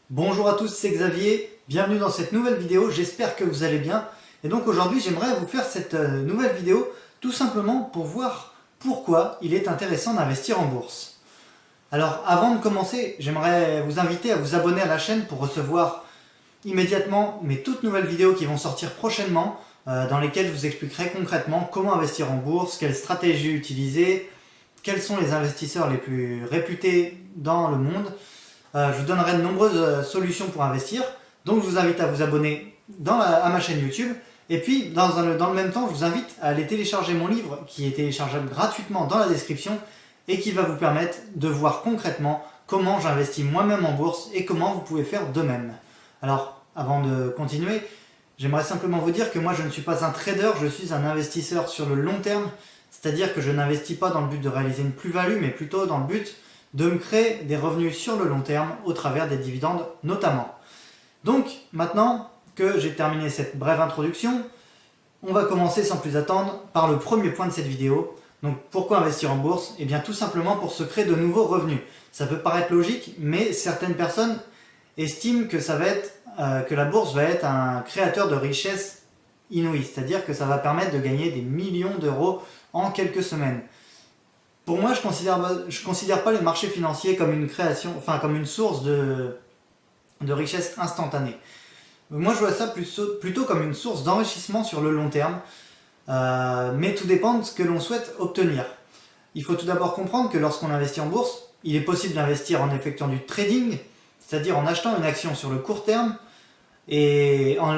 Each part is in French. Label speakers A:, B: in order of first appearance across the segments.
A: Bonjour à tous, c'est Xavier, bienvenue dans cette nouvelle vidéo, j'espère que vous allez bien. Et donc aujourd'hui j'aimerais vous faire cette nouvelle vidéo tout simplement pour voir pourquoi il est intéressant d'investir en bourse. Alors avant de commencer, j'aimerais vous inviter à vous abonner à la chaîne pour recevoir immédiatement mes toutes nouvelles vidéos qui vont sortir prochainement, dans lesquelles je vous expliquerai concrètement comment investir en bourse, quelles stratégies utiliser, quels sont les investisseurs les plus réputés dans le monde. Je vous donnerai de nombreuses solutions pour investir, donc je vous invite à vous abonner à ma chaîne YouTube. Et puis dans le même temps, je vous invite à aller télécharger mon livre qui est téléchargeable gratuitement dans la description et qui va vous permettre de voir concrètement comment j'investis moi-même en bourse et comment vous pouvez faire de même. Alors avant de continuer, j'aimerais simplement vous dire que moi je ne suis pas un trader, je suis un investisseur sur le long terme, c'est-à-dire que je n'investis pas dans le but de réaliser une plus-value, mais plutôt dans le but de me créer des revenus sur le long terme au travers des dividendes notamment. Donc maintenant que j'ai terminé cette brève introduction, on va commencer sans plus attendre par le premier point de cette vidéo. Donc pourquoi investir en bourse? Eh bien tout simplement pour se créer de nouveaux revenus. Ça peut paraître logique, mais certaines personnes estiment que que la bourse va être un créateur de richesse inouïe, c'est-à-dire que ça va permettre de gagner des millions d'euros en quelques semaines. Pour moi, je considère pas les marchés financiers comme une création, comme une source de richesse instantanée. Moi, je vois ça plutôt comme une source d'enrichissement sur le long terme, mais tout dépend de ce que l'on souhaite obtenir. Il faut tout d'abord comprendre que lorsqu'on investit en bourse, il est possible d'investir en effectuant du trading, c'est-à-dire en achetant une action sur le court terme et en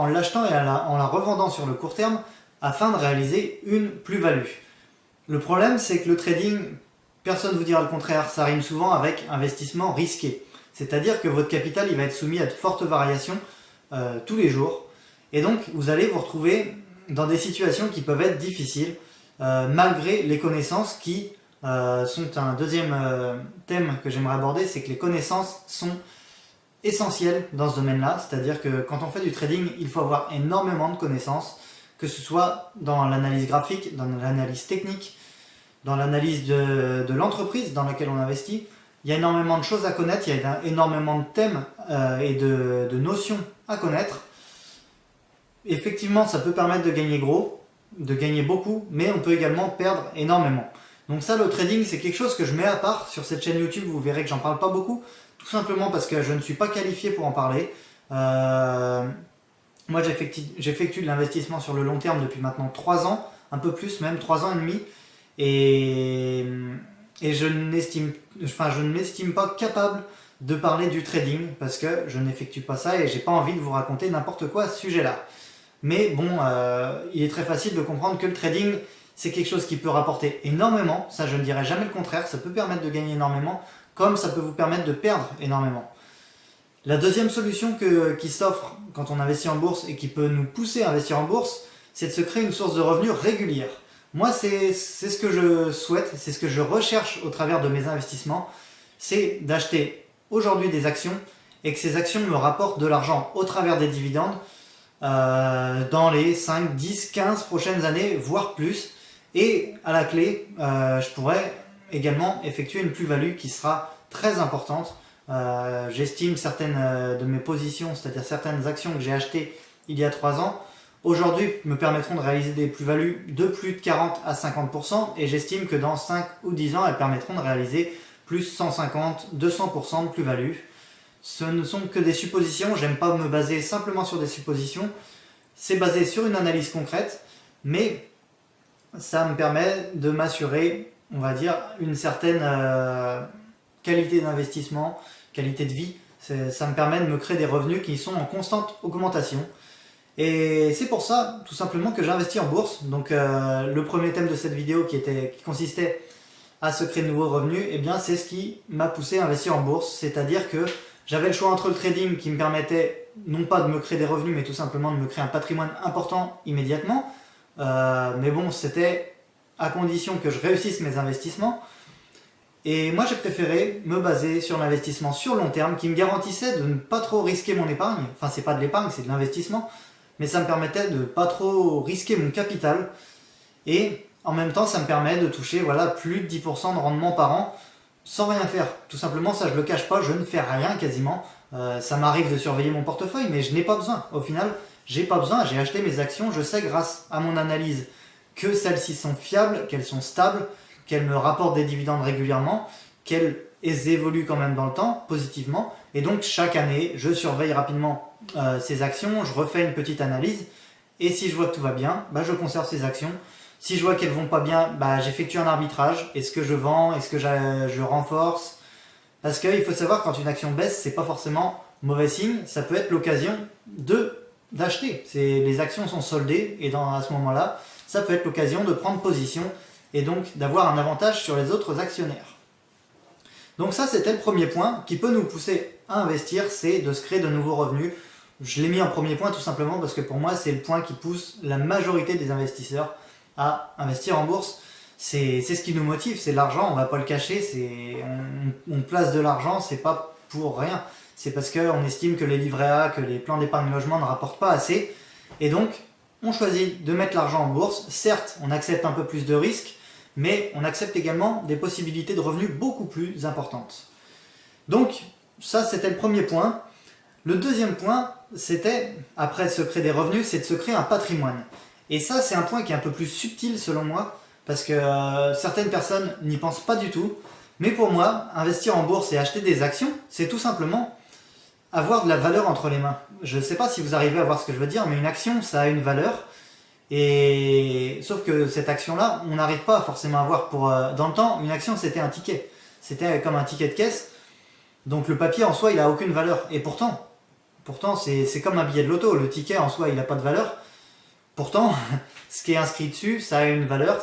A: l'achetant et en la revendant sur le court terme afin de réaliser une plus-value. Le problème, c'est que le trading, personne ne vous dira le contraire, ça rime souvent avec investissement risqué. C'est-à-dire que votre capital il va être soumis à de fortes variations tous les jours. Et donc, vous allez vous retrouver dans des situations qui peuvent être difficiles, malgré les connaissances qui sont un deuxième thème que j'aimerais aborder, c'est que les connaissances sont essentielles dans ce domaine-là. C'est-à-dire que quand on fait du trading, il faut avoir énormément de connaissances, que ce soit dans l'analyse graphique, dans l'analyse technique, dans l'analyse de l'entreprise dans laquelle on investit. Il y a énormément de choses à connaître, il y a énormément de thèmes et de notions à connaître. Effectivement, ça peut permettre de gagner gros, de gagner beaucoup, mais on peut également perdre énormément. Donc ça, le trading, c'est quelque chose que je mets à part sur cette chaîne YouTube. Vous verrez que j'en parle pas beaucoup, tout simplement parce que je ne suis pas qualifié pour en parler. Moi, j'effectue de l'investissement sur le long terme depuis maintenant 3 ans, un peu plus, même 3 ans et demi. Et je ne m'estime pas capable de parler du trading parce que je n'effectue pas ça et j'ai pas envie de vous raconter n'importe quoi à ce sujet-là. Mais bon, il est très facile de comprendre que le trading, c'est quelque chose qui peut rapporter énormément. Ça, je ne dirais jamais le contraire. Ça peut permettre de gagner énormément, comme ça peut vous permettre de perdre énormément. La deuxième solution qui s'offre quand on investit en bourse et qui peut nous pousser à investir en bourse, c'est de se créer une source de revenus régulière. Moi, c'est ce que je souhaite, c'est ce que je recherche au travers de mes investissements, c'est d'acheter aujourd'hui des actions et que ces actions me rapportent de l'argent au travers des dividendes dans les 5, 10, 15 prochaines années, voire plus. Et à la clé, je pourrais également effectuer une plus-value qui sera très importante. J'estime certaines de mes positions, c'est-à-dire certaines actions que j'ai achetées il y a 3 ans, aujourd'hui me permettront de réaliser des plus-values de plus de 40 à 50% et j'estime que dans 5 ou 10 ans, elles permettront de réaliser plus 150, 200% de plus-value. Ce ne sont que des suppositions, j'aime pas me baser simplement sur des suppositions, c'est basé sur une analyse concrète, mais ça me permet de m'assurer, on va dire, une certaine qualité d'investissement, qualité de vie. Ça me permet de me créer des revenus qui sont en constante augmentation. Et c'est pour ça, tout simplement, que j'investis en bourse. Donc le premier thème de cette vidéo qui consistait à se créer de nouveaux revenus, eh bien c'est ce qui m'a poussé à investir en bourse. C'est-à-dire que j'avais le choix entre le trading qui me permettait non pas de me créer des revenus, mais tout simplement de me créer un patrimoine important immédiatement. Mais bon, c'était à condition que je réussisse mes investissements. Et moi j'ai préféré me baser sur l'investissement sur long terme qui me garantissait de ne pas trop risquer mon épargne. Enfin, c'est pas de l'épargne, c'est de l'investissement. Mais ça me permettait de ne pas trop risquer mon capital. Et en même temps, ça me permet de toucher plus de 10% de rendement par an sans rien faire. Tout simplement, ça je le cache pas, je ne fais rien quasiment. Ça m'arrive de surveiller mon portefeuille, mais je n'ai pas besoin. Au final, j'ai pas besoin, j'ai acheté mes actions, je sais grâce à mon analyse que celles-ci sont fiables, qu'elles sont stables, qu'elles me rapportent des dividendes régulièrement, qu'elles évoluent quand même dans le temps, positivement. Et donc chaque année, je surveille rapidement ces actions, je refais une petite analyse, et si je vois que tout va bien, bah, je conserve ces actions. Si je vois qu'elles vont pas bien, bah, j'effectue un arbitrage. Est-ce que je vends? Est-ce que je renforce? Parce qu'il faut savoir, quand une action baisse, c'est pas forcément mauvais signe, ça peut être l'occasion d'acheter. Les actions sont soldées, et à ce moment-là, ça peut être l'occasion de prendre position, et donc d'avoir un avantage sur les autres actionnaires. Donc ça, c'était le premier point qui peut nous pousser à investir, c'est de se créer de nouveaux revenus. Je l'ai mis en premier point tout simplement parce que pour moi, c'est le point qui pousse la majorité des investisseurs à investir en bourse. C'est ce qui nous motive, c'est l'argent, on ne va pas le cacher, on place de l'argent, c'est pas pour rien. C'est parce qu'on estime que les livrets A, que les plans d'épargne logement ne rapportent pas assez. Et donc, on choisit de mettre l'argent en bourse. Certes, on accepte un peu plus de risques, mais on accepte également des possibilités de revenus beaucoup plus importantes. Donc, ça, c'était le premier point. Le deuxième point, c'était, après se créer des revenus, c'est de se créer un patrimoine. Et ça, c'est un point qui est un peu plus subtil selon moi, parce que certaines personnes n'y pensent pas du tout. Mais pour moi, investir en bourse et acheter des actions, c'est tout simplement avoir de la valeur entre les mains. Je ne sais pas si vous arrivez à voir ce que je veux dire, mais une action, ça a une valeur. Et sauf que cette action-là, on n'arrive pas forcément à voir dans le temps. Une action, c'était un ticket. C'était comme un ticket de caisse. Donc le papier en soi, il n'a aucune valeur. Et pourtant c'est comme un billet de loto. Le ticket en soi, il n'a pas de valeur. Pourtant, ce qui est inscrit dessus, ça a une valeur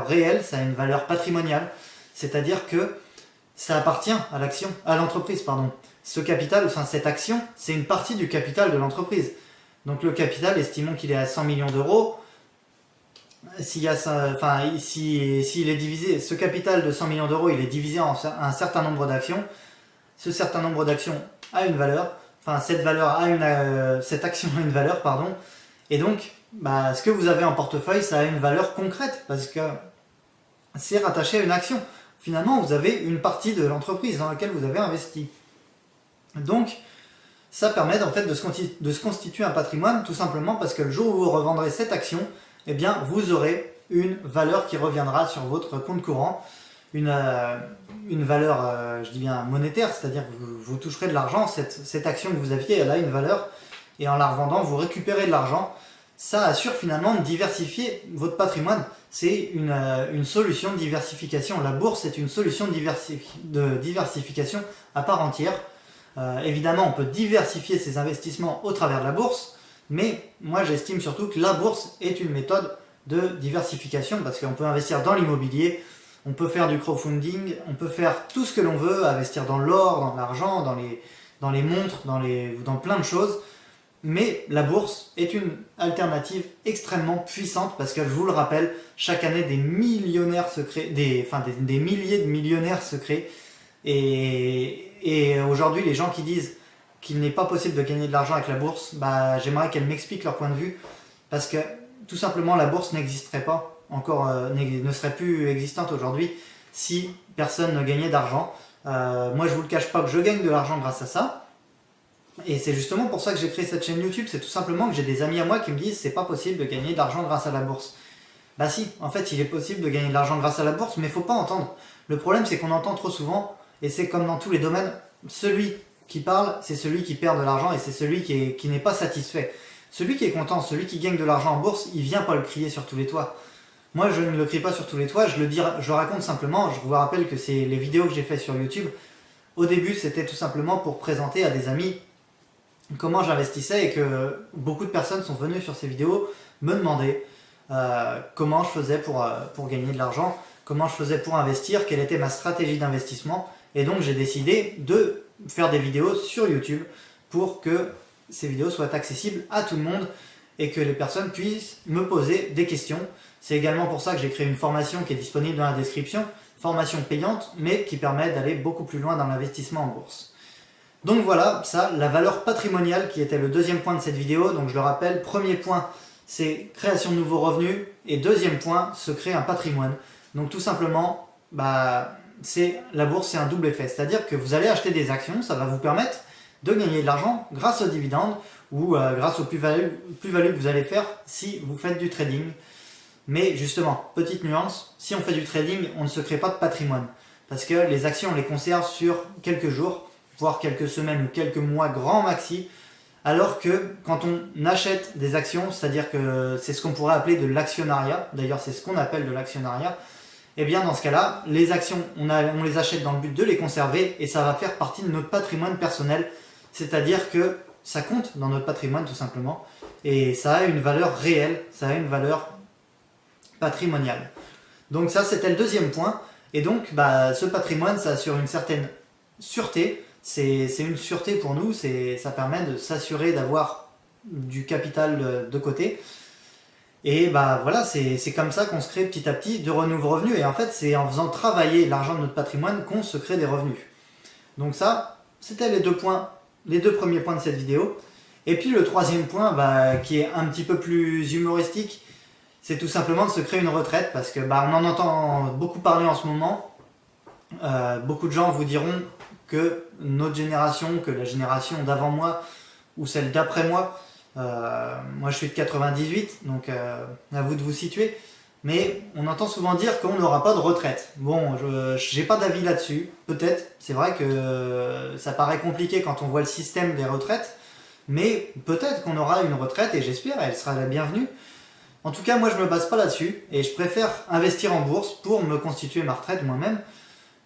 A: réelle, ça a une valeur patrimoniale. C'est-à-dire que ça appartient à l'entreprise, pardon. Ce capital, enfin cette action, c'est une partie du capital de l'entreprise. Donc le capital, estimons qu'il est à 100 millions d'euros. S'il est divisé, ce capital de 100 millions d'euros, il est divisé en un certain nombre d'actions. Ce certain nombre d'actions a une valeur. Enfin, cette action a une valeur, pardon. Et donc, ce que vous avez en portefeuille, ça a une valeur concrète parce que c'est rattaché à une action. Finalement, vous avez une partie de l'entreprise dans laquelle vous avez investi. Donc, ça permet en fait de se constituer un patrimoine tout simplement parce que le jour où vous revendrez cette action, eh bien, vous aurez une valeur qui reviendra sur votre compte courant, une valeur, je dis bien monétaire, c'est-à-dire que vous toucherez de l'argent, cette action que vous aviez, elle a une valeur, et en la revendant, vous récupérez de l'argent. Ça assure finalement de diversifier votre patrimoine. C'est une solution de diversification. La bourse est une solution de diversification à part entière. Évidemment, on peut diversifier ses investissements au travers de la bourse, mais moi j'estime surtout que la bourse est une méthode de diversification parce qu'on peut investir dans l'immobilier, on peut faire du crowdfunding, on peut faire tout ce que l'on veut, investir dans l'or, dans l'argent, dans les montres, dans plein de choses. Mais la bourse est une alternative extrêmement puissante parce que, je vous le rappelle, chaque année des millionnaires se créent, des milliers de millionnaires se créent. Et aujourd'hui, les gens qui disent qu'il n'est pas possible de gagner de l'argent avec la bourse, j'aimerais qu'elles m'expliquent leur point de vue parce que tout simplement la bourse n'existerait pas, ne serait plus existante aujourd'hui si personne ne gagnait d'argent. Moi, je vous le cache pas que je gagne de l'argent grâce à ça. Et c'est justement pour ça que j'ai créé cette chaîne YouTube, c'est tout simplement que j'ai des amis à moi qui me disent c'est pas possible de gagner de l'argent grâce à la bourse. Bah si, en fait il est possible de gagner de l'argent grâce à la bourse, mais il faut pas entendre. Le problème c'est qu'on entend trop souvent, et c'est comme dans tous les domaines, celui qui parle, c'est celui qui perd de l'argent et c'est celui qui n'est pas satisfait. Celui qui est content, celui qui gagne de l'argent en bourse, il vient pas le crier sur tous les toits. Moi je ne le crie pas sur tous les toits, je le raconte simplement, je vous rappelle que c'est les vidéos que j'ai fait sur YouTube. Au début c'était tout simplement pour présenter à des amis comment j'investissais et que beaucoup de personnes sont venues sur ces vidéos me demander comment je faisais pour gagner de l'argent, comment je faisais pour investir, quelle était ma stratégie d'investissement. Et donc j'ai décidé de faire des vidéos sur YouTube pour que ces vidéos soient accessibles à tout le monde et que les personnes puissent me poser des questions. C'est également pour ça que j'ai créé une formation qui est disponible dans la description, formation payante mais qui permet d'aller beaucoup plus loin dans l'investissement en bourse. Donc voilà, ça, la valeur patrimoniale qui était le deuxième point de cette vidéo. Donc je le rappelle, premier point, c'est création de nouveaux revenus. Et deuxième point, se créer un patrimoine. Donc tout simplement, la bourse, c'est un double effet. C'est-à-dire que vous allez acheter des actions, ça va vous permettre de gagner de l'argent grâce aux dividendes ou grâce aux plus-values que vous allez faire si vous faites du trading. Mais justement, petite nuance, si on fait du trading, on ne se crée pas de patrimoine. Parce que les actions, on les conserve sur quelques jours, voire quelques semaines ou quelques mois grand maxi. Alors que quand on achète des actions, c'est-à-dire que c'est ce qu'on pourrait appeler de l'actionnariat, d'ailleurs c'est ce qu'on appelle de l'actionnariat, et bien dans ce cas-là, les actions, on les achète dans le but de les conserver et ça va faire partie de notre patrimoine personnel. C'est-à-dire que ça compte dans notre patrimoine tout simplement et ça a une valeur réelle, ça a une valeur patrimoniale. Donc ça c'était le deuxième point. Et donc ce patrimoine, ça assure une certaine sûreté. C'est une sûreté pour nous, ça permet de s'assurer d'avoir du capital de côté. Et voilà, c'est comme ça qu'on se crée petit à petit de nouveaux revenus. Et en fait, c'est en faisant travailler l'argent de notre patrimoine qu'on se crée des revenus. Donc ça, c'était les deux premiers points de cette vidéo. Et puis le troisième point, qui est un petit peu plus humoristique, c'est tout simplement de se créer une retraite. Parce que on en entend beaucoup parler en ce moment. Beaucoup de gens vous diront que notre génération, que la génération d'avant moi ou celle d'après moi, moi je suis de 98, donc à vous de vous situer, mais on entend souvent dire qu'on n'aura pas de retraite. Bon, j'ai pas d'avis là-dessus, peut-être, c'est vrai que ça paraît compliqué quand on voit le système des retraites, mais peut-être qu'on aura une retraite et j'espère, elle sera la bienvenue. En tout cas, moi je me base pas là-dessus et je préfère investir en bourse pour me constituer ma retraite moi-même.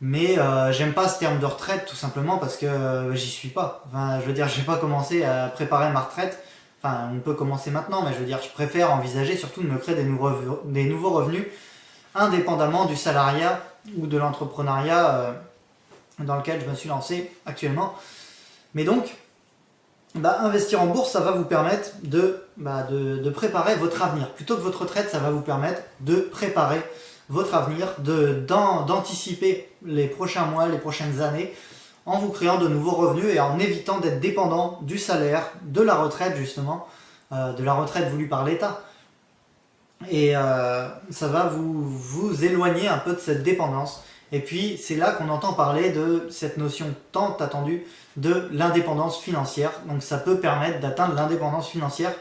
A: Mais j'aime pas ce terme de retraite tout simplement parce que j'y suis pas. Enfin, je veux dire, j'ai pas commencé à préparer ma retraite. Enfin, on peut commencer maintenant, mais je veux dire, je préfère envisager surtout de me créer des nouveaux revenus indépendamment du salariat ou de l'entrepreneuriat dans lequel je me suis lancé actuellement. Mais donc, investir en bourse, ça va vous permettre de préparer votre avenir. Plutôt que votre retraite, ça va vous permettre de préparer votre avenir, d'anticiper les prochains mois, les prochaines années, en vous créant de nouveaux revenus et en évitant d'être dépendant du salaire, de la retraite justement, de la retraite voulue par l'État. Et ça va vous éloigner un peu de cette dépendance. Et puis c'est là qu'on entend parler de cette notion tant attendue de l'indépendance financière. Donc ça peut permettre d'atteindre l'indépendance financière.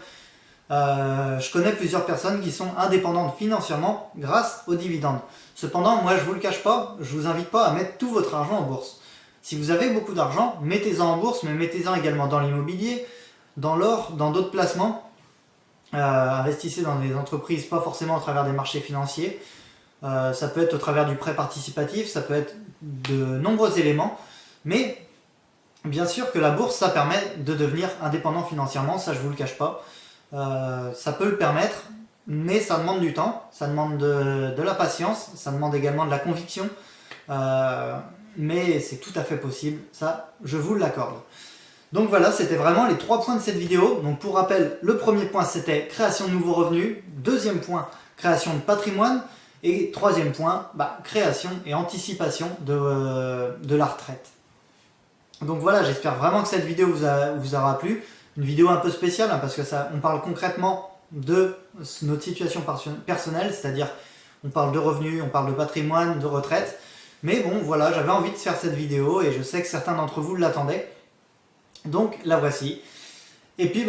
A: Je connais plusieurs personnes qui sont indépendantes financièrement grâce aux dividendes. Cependant, moi je vous le cache pas, je vous invite pas à mettre tout votre argent en bourse. Si vous avez beaucoup d'argent, mettez-en en bourse, mais mettez-en également dans l'immobilier, dans l'or, dans d'autres placements. Investissez dans des entreprises, pas forcément au travers des marchés financiers. Ça peut être au travers du prêt participatif, ça peut être de nombreux éléments. Mais bien sûr que la bourse, ça permet de devenir indépendant financièrement, ça je vous le cache pas. Ça peut le permettre, mais ça demande du temps, ça demande de la patience, ça demande également de la conviction, mais c'est tout à fait possible, ça je vous l'accorde. Donc voilà, c'était vraiment les 3 points de cette vidéo. Donc pour rappel, le premier point c'était création de nouveaux revenus, deuxième point création de patrimoine, et troisième point création et anticipation de la retraite. Donc voilà, j'espère vraiment que cette vidéo vous aura plu. Une vidéo un peu spéciale parce que on parle concrètement de notre situation personnelle, c'est-à-dire on parle de revenus, on parle de patrimoine, de retraite. Mais bon, voilà, j'avais envie de faire cette vidéo et je sais que certains d'entre vous l'attendaient. Donc la voici. Et puis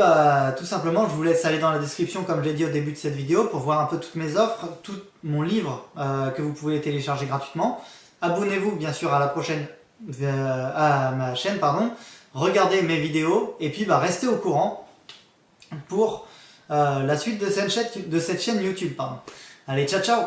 A: tout simplement, je vous laisse aller dans la description comme j'ai dit au début de cette vidéo pour voir un peu toutes mes offres, tout mon livre que vous pouvez télécharger gratuitement. Abonnez-vous bien sûr à ma chaîne, regardez mes vidéos et puis restez au courant pour la suite de cette chaîne YouTube. Allez, ciao ciao!